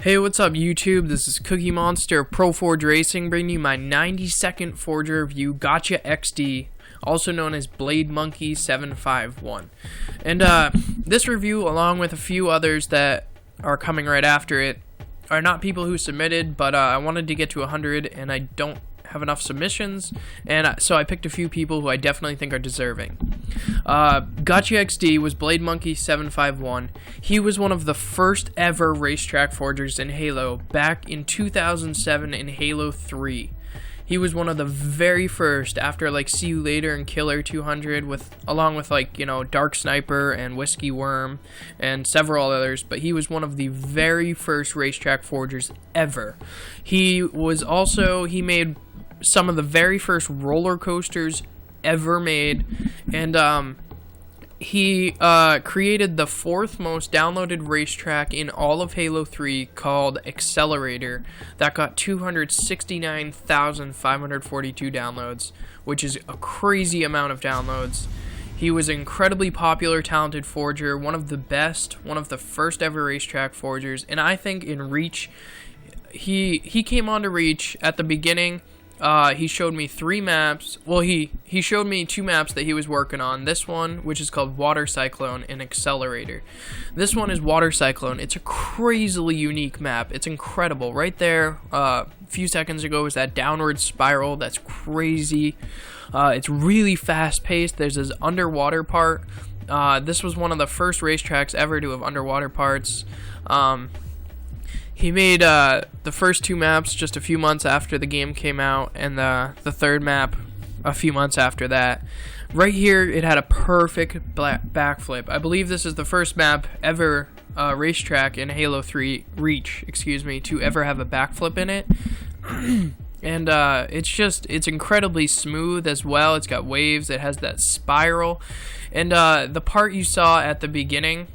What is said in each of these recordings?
Hey, what's up YouTube? This is Cookie Monster of ProForgeRacing bringing you my 90-second Forger review, Gotcha XD, also known as Blade Monkey 751. And this review, along with a few others that are coming right after it, are not people who submitted, but I wanted to get to 100 and I don't have enough submissions, and so I picked a few people who I definitely think are deserving. Gotcha XD was Blade Monkey 751. He was one of the first ever racetrack forgers in Halo back in 2007 in Halo 3. He was one of the very first after like See You Later and Killer 200 along with Dark Sniper and Whiskey Worm and several others, but he was one of the very first racetrack forgers ever. He made some of the very first roller coasters ever made, and he created the fourth most downloaded racetrack in all of Halo 3 called Accelerator that got 269,542 downloads, which is a crazy amount of downloads. He was an incredibly popular, talented forger, one of the best, one of the first ever racetrack forgers, and I think in Reach, he came onto Reach at the beginning. He showed me 3 maps. Well, he showed me 2 maps that he was working on. This one, which is called Water Cyclone, and Accelerator. This one is Water Cyclone. It's a crazily unique map. It's incredible. Right there, a few seconds ago, was that downward spiral. That's crazy. It's really fast-paced. There's this underwater part. This was one of the first racetracks ever to have underwater parts. He made the first 2 maps just a few months after the game came out, and the third map a few months after that. Right here, it had a perfect backflip. I believe this is the first map ever, racetrack in Halo 3 Reach, to ever have a backflip in it. And it's incredibly smooth as well. It's got waves. It has that spiral, and the part you saw at the beginning,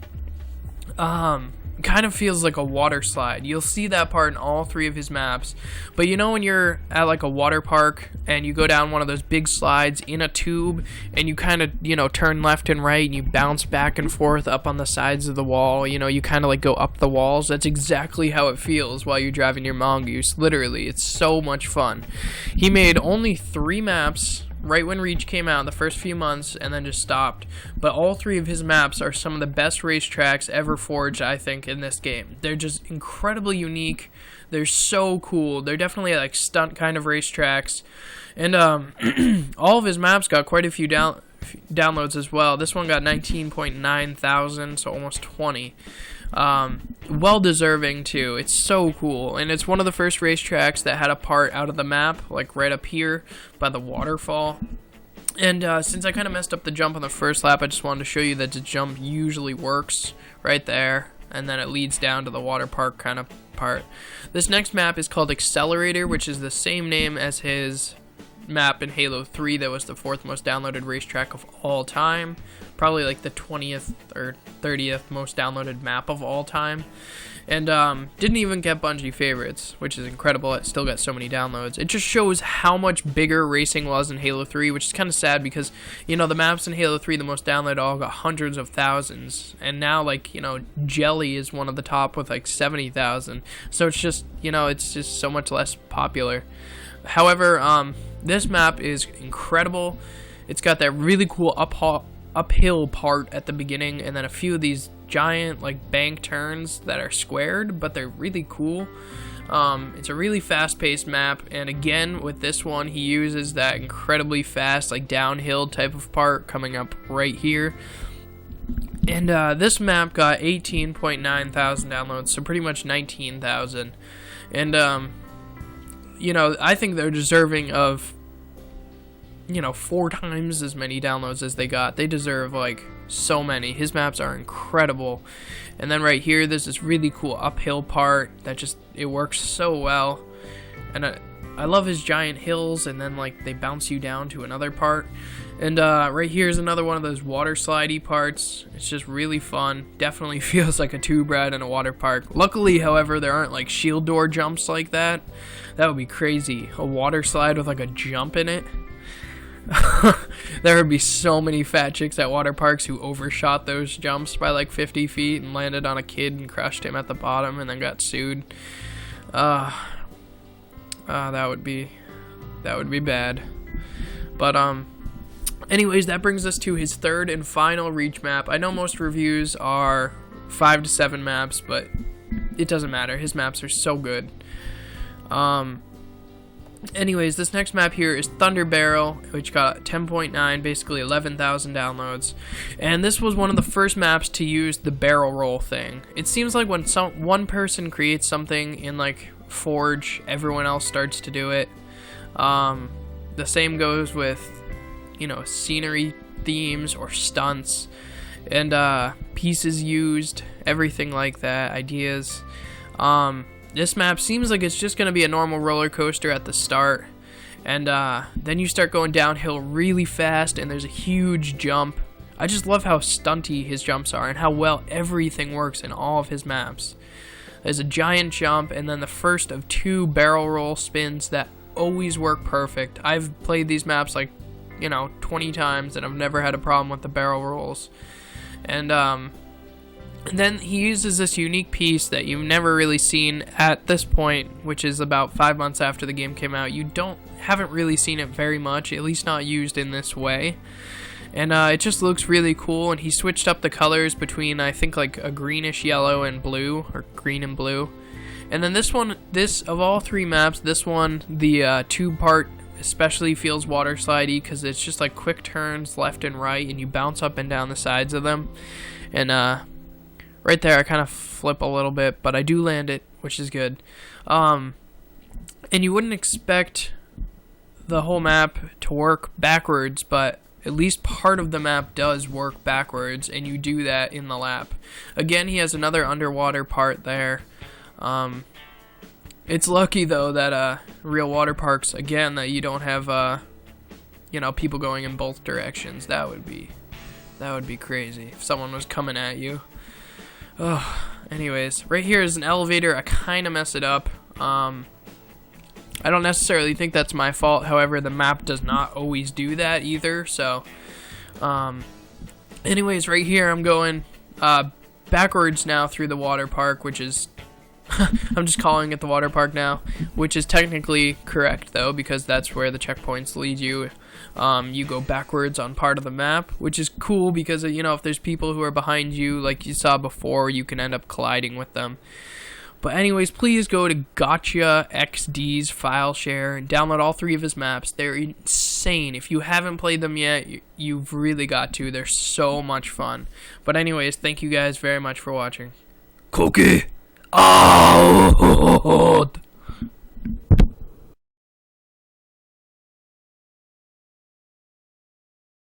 kind of feels like a water slide. You'll see that part in all 3 of his maps. But you know when you're at like a water park and you go down one of those big slides in a tube and you kind of, turn left and right and you bounce back and forth up on the sides of the wall, you kind of like go up the walls. That's exactly how it feels while you're driving your Mongoose. Literally, it's so much fun. He made only 3 maps right when Reach came out in the first few months and then just stopped. But all 3 of his maps are some of the best racetracks ever forged, I think, in this game. They're just incredibly unique. They're so cool. They're definitely like stunt kind of racetracks. And all of his maps got quite a few downloads as well. This one got 19.9 thousand, so almost 20. Well deserving too. It's so cool, and it's one of the first racetracks that had a part out of the map, like right up here by the waterfall. And since I kind of messed up the jump on the first lap, I just wanted to show you that the jump usually works right there, and then it leads down to the water park kind of part. This next map is called Accelerator, which is the same name as his map in Halo 3 that was the 4th most downloaded racetrack of all time. Probably like the 20th or 30th most downloaded map of all time. And didn't even get Bungie favorites, which is incredible. It still got so many downloads. It just shows how much bigger racing was in Halo 3, which is kind of sad because, the maps in Halo 3, the most downloaded, all got hundreds of thousands. And now, Jelly is one of the top with 70,000. So it's just, it's just so much less popular. However, this map is incredible. It's got that really cool uphill part at the beginning, and then a few of these giant bank turns that are squared, but they're really cool. It's a really fast-paced map, and again with this one, he uses that incredibly fast downhill type of part coming up right here. And this map got 18.9 thousand downloads, so pretty much 19,000. And I think they're deserving of 4 times as many downloads as they got. They deserve so many. His maps are incredible. And then right here, there's this really cool uphill part that it works so well. And I love his giant hills, and then they bounce you down to another part. And right here is another one of those water slidey parts. It's just really fun. Definitely feels like a tube ride in a water park. Luckily, however, there aren't shield door jumps like that. That would be crazy. A water slide with a jump in it. There would be so many fat chicks at water parks who overshot those jumps by like 50 feet and landed on a kid and crushed him at the bottom and then got sued. That would be bad. But anyways, that brings us to his third and final reach map. I know most reviews are 5 to 7 maps, but it doesn't matter. His maps are so good. Anyways, this next map here is Thunder Barrel, which got 10.9, basically 11,000 downloads. And this was one of the first maps to use the barrel roll thing. It seems like when one person creates something in like Forge, everyone else starts to do it. The same goes with, you know, scenery themes or stunts and pieces used, everything like that, ideas. This map seems like it's just going to be a normal roller coaster at the start, and then you start going downhill really fast, and there's a huge jump. I just love how stunty his jumps are and how well everything works in all of his maps. There's a giant jump, and then the first of 2 barrel roll spins that always work perfect. I've played these maps like, you know, 20 times, and I've never had a problem with the barrel rolls. And then he uses this unique piece that you've never really seen at this point, which is about 5 months after the game came out. You haven't really seen it very much, at least not used in this way. And it just looks really cool, and he switched up the colors between, I think, like a greenish yellow and blue, or green and blue. And then this one, of all 3 maps, this one, the tube part especially feels water slidey because it's just like quick turns left and right, and you bounce up and down the sides of them. And right there, I kind of flip a little bit, but I do land it, which is good. And you wouldn't expect the whole map to work backwards, but at least part of the map does work backwards, and you do that in the lap. Again, he has another underwater part there. It's lucky, though, that real water parks, again, that you don't have, you know, people going in both directions. That would be crazy if someone was coming at you. Ugh. Anyways, right here is an elevator. I kind of mess it up. I don't necessarily think that's my fault. However, the map does not always do that either. So, anyways, right here I'm going backwards now through the water park, which is I'm just calling it the water park now, which is technically correct though, because that's where the checkpoints lead you. You go backwards on part of the map, which is cool because, you know, if there's people who are behind you, like you saw before, you can end up colliding with them. But anyways, please go to Gotcha XD's file share and download all 3 of his maps. They're insane. If you haven't played them yet, you've really got to. They're so much fun. But anyways, thank you guys very much for watching. Cookie out!